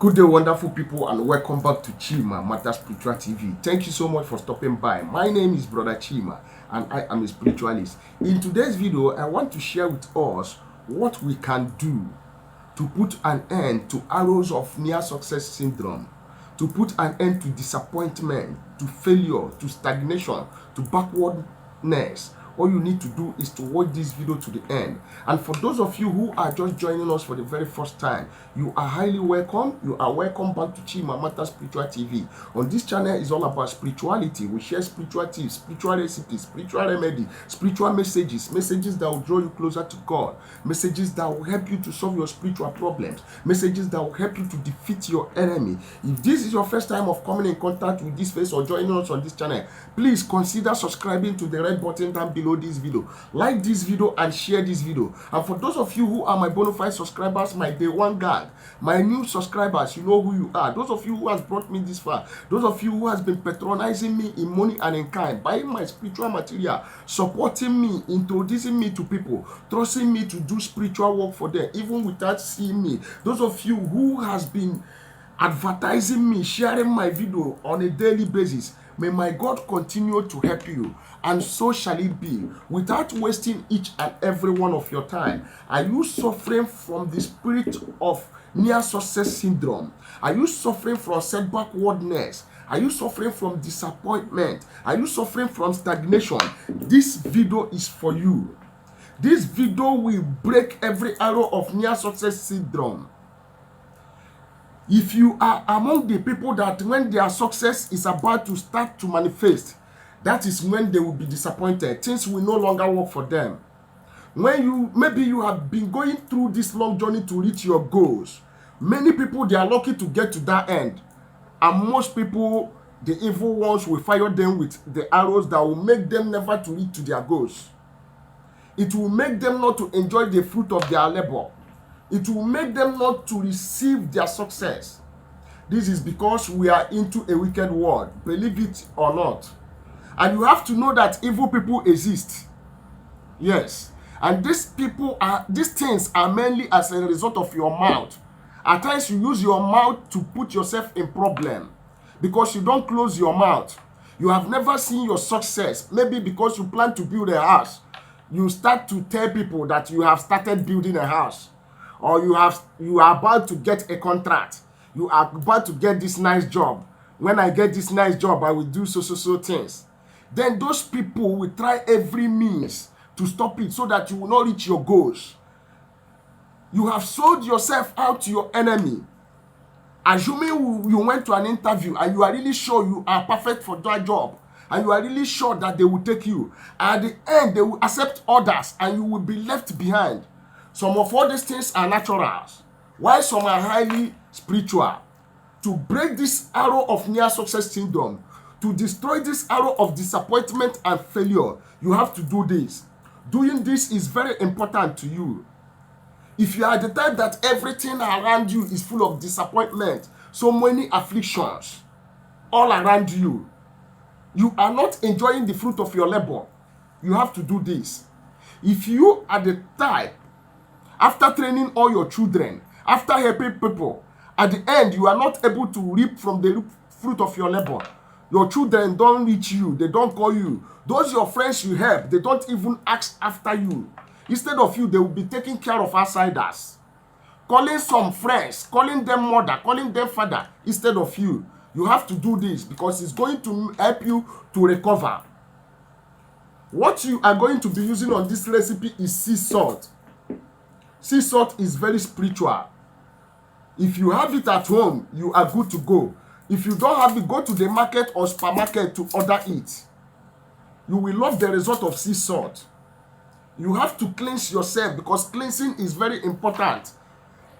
Good day, wonderful people, and welcome back to Chima, Marta Spiritual TV. Thank you so much for stopping by. My name is Brother Chima, and I am a spiritualist. In today's video, I want to share with us what we can do to put an end to arrows of near success syndrome, to put an end to disappointment, to failure, to stagnation, to backwardness. All you need to do is to watch this video to the end. And for those of you who are just joining us for the very first time, you are highly welcome. You are welcome back to Chima Marta Spiritual TV. On this channel is all about spirituality. We share spiritual tips, spiritual recipes, spiritual remedy, spiritual messages that will draw you closer to God, messages that will help you to solve your spiritual problems, messages that will help you to defeat your enemy. If this is your first time of coming in contact with this face or joining us on this channel, please consider subscribing to the red button down below this video. Like this video and share this video. And for those of you who are my bona fide subscribers, my day one gang, my new subscribers, you know who you are. Those of you who has brought me this far, those of you who has been patronizing me in money and in kind, buying my spiritual material, supporting me, introducing me to people, trusting me to do spiritual work for them even without seeing me. Those of you who has been advertising me, sharing my video on a daily basis, may my God continue to help you, and so shall it be. Without wasting each and every one of your time, are you suffering from the spirit of near success syndrome? Are you suffering from backwardness? Are you suffering from disappointment? Are you suffering from stagnation? This video is for you. This video will break every arrow of near success syndrome. If you are among the people that when their success is about to start to manifest, that is when they will be disappointed. Things will no longer work for them. When maybe you have been going through this long journey to reach your goals. Many people, they are lucky to get to that end. And most people, the evil ones, will fire them with the arrows that will make them never to reach to their goals. It will make them not to enjoy the fruit of their labor. It will make them not to receive their success. This is because we are into a wicked world, believe it or not. And you have to know that evil people exist. Yes. And these things are mainly as a result of your mouth. At times you use your mouth to put yourself in problem because you don't close your mouth. You have never seen your success. Maybe because you plan to build a house, you start to tell people that you have started building a house. Or you are about to get a contract. You are about to get this nice job. When I get this nice job, I will do so things. Then those people will try every means to stop it so that you will not reach your goals. You have sold yourself out to your enemy. Assuming you went to an interview and you are really sure you are perfect for that job, and you are really sure that they will take you. At the end, they will accept others and you will be left behind. Some of all these things are natural, while some are highly spiritual. To break this arrow of near success syndrome, to destroy this arrow of disappointment and failure, you have to do this. Doing this is very important to you. If you are the type that everything around you is full of disappointment, so many afflictions all around you, you are not enjoying the fruit of your labor, you have to do this. If you are the type, after training all your children, after helping people, at the end you are not able to reap from the fruit of your labor. Your children don't reach you, they don't call you. Those your friends you help, they don't even ask after you. Instead of you, they will be taking care of outsiders. Calling some friends, calling them mother, calling them father, instead of you. You have to do this because it's going to help you to recover. What you are going to be using on this recipe is sea salt. Sea salt is very spiritual. If you have it at home, you are good to go. If you don't have it, go to the market or supermarket to order it. You will love the result of sea salt. You have to cleanse yourself because cleansing is very important.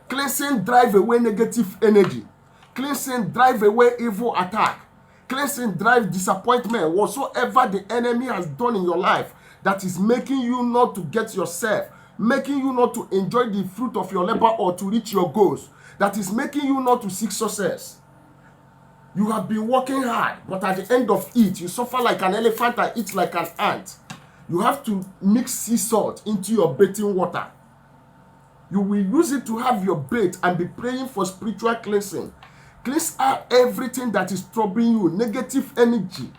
Cleansing drives away negative energy. Cleansing drives away evil attack. Cleansing drives disappointment. Whatsoever the enemy has done in your life that is making you not to get yourself, making you not to enjoy the fruit of your labor or to reach your goals, that is making you not to seek success. You have been working hard, but at the end of it, you suffer like an elephant and eat like an ant. You have to mix sea salt into your bathing water. You will use it to have your bait and be praying for spiritual cleansing. Cleanse out everything that is troubling you, negative energy,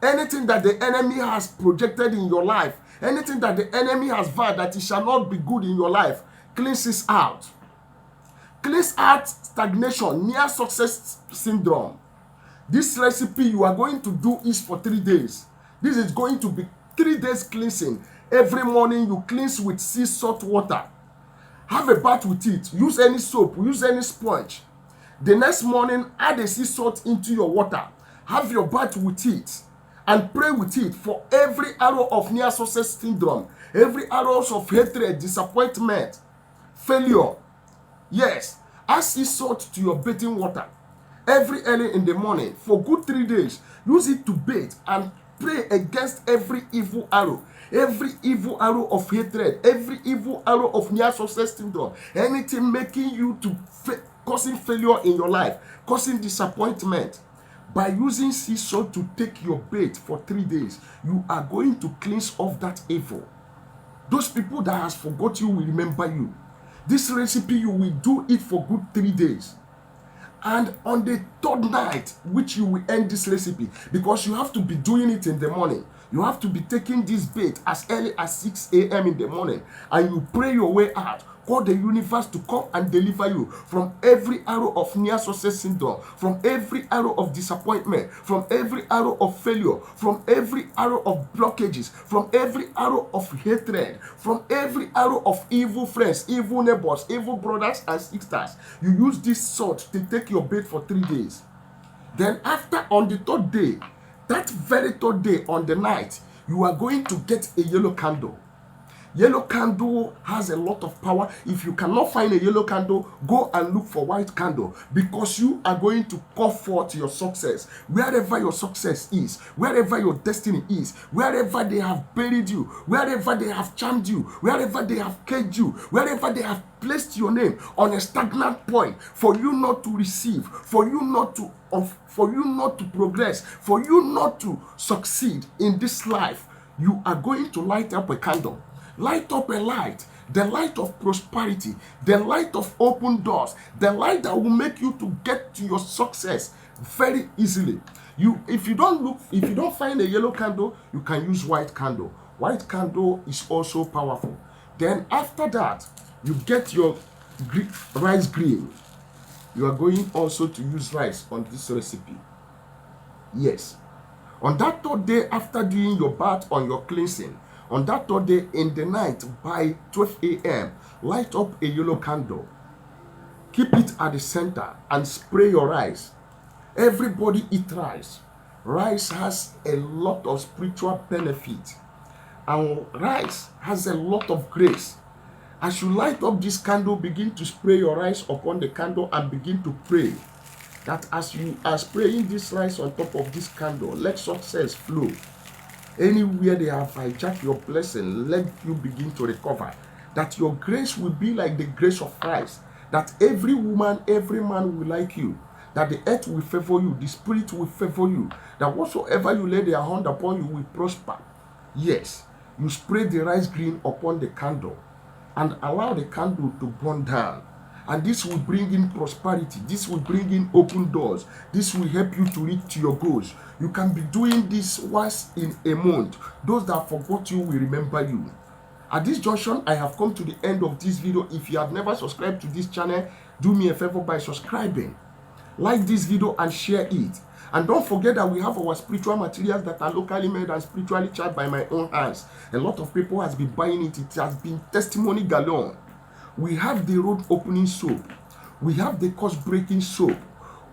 anything that the enemy has projected in your life, anything that the enemy has vowed that it shall not be good in your life. Cleanse it out. Cleanse out stagnation, near success syndrome. This recipe you are going to do is for 3 days. This is going to be 3 days cleansing. Every morning you cleanse with sea salt water. Have a bath with it. Use any soap, use any sponge. The next morning, add a sea salt into your water. Have your bath with it and pray with it for every arrow of near success syndrome, every arrows of hatred, disappointment, failure. Yes, add sea salt to your bathing water every early in the morning for good 3 days. Use it to bathe and pray against every evil arrow of hatred, every evil arrow of near success syndrome, anything making you to causing failure in your life, causing disappointment. By using sea salt to take your bait for 3 days, you are going to cleanse off that evil. Those people that has forgot you will remember you. This recipe, you will do it for good 3 days. And on the 3rd night, which you will end this recipe, because you have to be doing it in the morning. You have to be taking this bait as early as 6 a.m. in the morning, and you pray your way out. Call the universe to come and deliver you from every arrow of near success syndrome, from every arrow of disappointment, from every arrow of failure, from every arrow of blockages, from every arrow of hatred, from every arrow of evil friends, evil neighbors, evil brothers and sisters. You use this salt to take your bait for 3 days. Then after, on the 3rd day, that very 3rd day on the night, you are going to get a yellow candle. Yellow candle has a lot of power. If you cannot find a yellow candle, go and look for white candle, because you are going to call forth your success. Wherever your success is, wherever your destiny is, wherever they have buried you, wherever they have charmed you, wherever they have caged you, wherever they have placed your name on a stagnant point for you not to receive, for you not to progress, for you not to succeed in this life, you are going to light up a candle. Light up a light, the light of prosperity, the light of open doors, the light that will make you to get to your success very easily. If you don't find a yellow candle, you can use white candle. White candle is also powerful. Then after that, you get your rice grain. You are going also to use rice on this recipe. Yes. On that 3rd day, after doing your bath on your cleansing, on that 3rd day in the night by 12 a.m., light up a yellow candle. Keep it at the center and spray your rice. Everybody eat rice. Rice has a lot of spiritual benefit, and rice has a lot of grace. As you light up this candle, begin to spray your rice upon the candle and begin to pray that as you are spraying this rice on top of this candle, let success flow. Anywhere they have hijacked your blessing, let you begin to recover. That your grace will be like the grace of Christ. That every woman, every man will like you. That the earth will favor you, the spirit will favor you. That whatsoever you lay their hand upon, you will prosper. Yes, you spray the rice green upon the candle and allow the candle to burn down. And this will bring in prosperity. This will bring in open doors. This will help you to reach your goals. You can be doing this once in a month. Those that forgot you will remember you. At this junction, I have come to the end of this video. If you have never subscribed to this channel, do me a favor by subscribing. Like this video and share it. And don't forget that we have our spiritual materials that are locally made and spiritually charged by my own hands. A lot of people has been buying it. It has been testimony galore. We have the road opening soap. We have the curse breaking soap.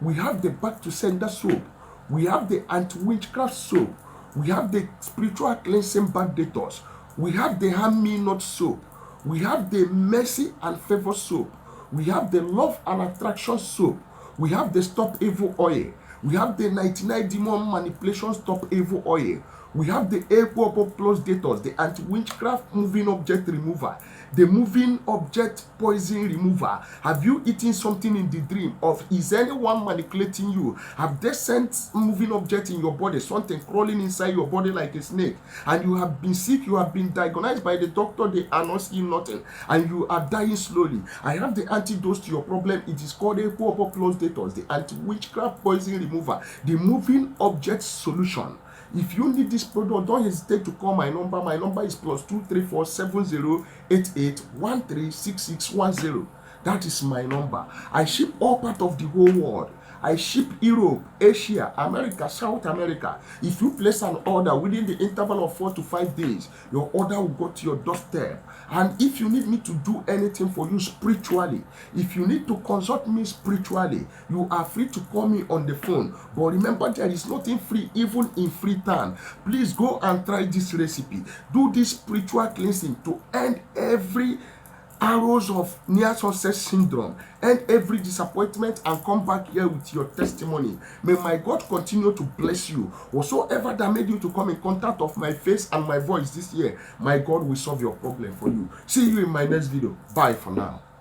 We have the back to sender soap. We have the anti-witchcraft soap. We have the spiritual cleansing back detox. We have the hand me not soap. We have the mercy and favor soap. We have the love and attraction soap. We have the stop evil oil. We have the 99 demon manipulation stop evil oil. We have the Equal Plus detox, the anti-witchcraft moving object remover, The moving object poison remover. Have you eaten something in the dream? Of is anyone manipulating you? Have they sent moving object in your body, something crawling inside your body like a snake, and you have been sick, you have been diagnosed by the doctor, they are not seeing nothing, and you are dying slowly? I have the antidote to your problem. It is called a Close Detox, the anti-witchcraft poison remover, the moving object solution. If you need this product, don't hesitate to call my number. My number is +2347088136610. That is my number. I ship all part of the whole world. I ship Europe, Asia, America, South America. If you place an order within the interval of 4 to 5 days, your order will go to your doorstep. And if you need me to do anything for you spiritually, if you need to consult me spiritually, you are free to call me on the phone. But remember, there is nothing free, even in free time. Please go and try this recipe. Do this spiritual cleansing to end every arrows of near success syndrome, and every disappointment, and come back here with your testimony. May my God continue to bless you. Whatsoever that made you to come in contact of my face and my voice this year, my God will solve your problem for you. See you in my next video. Bye for now.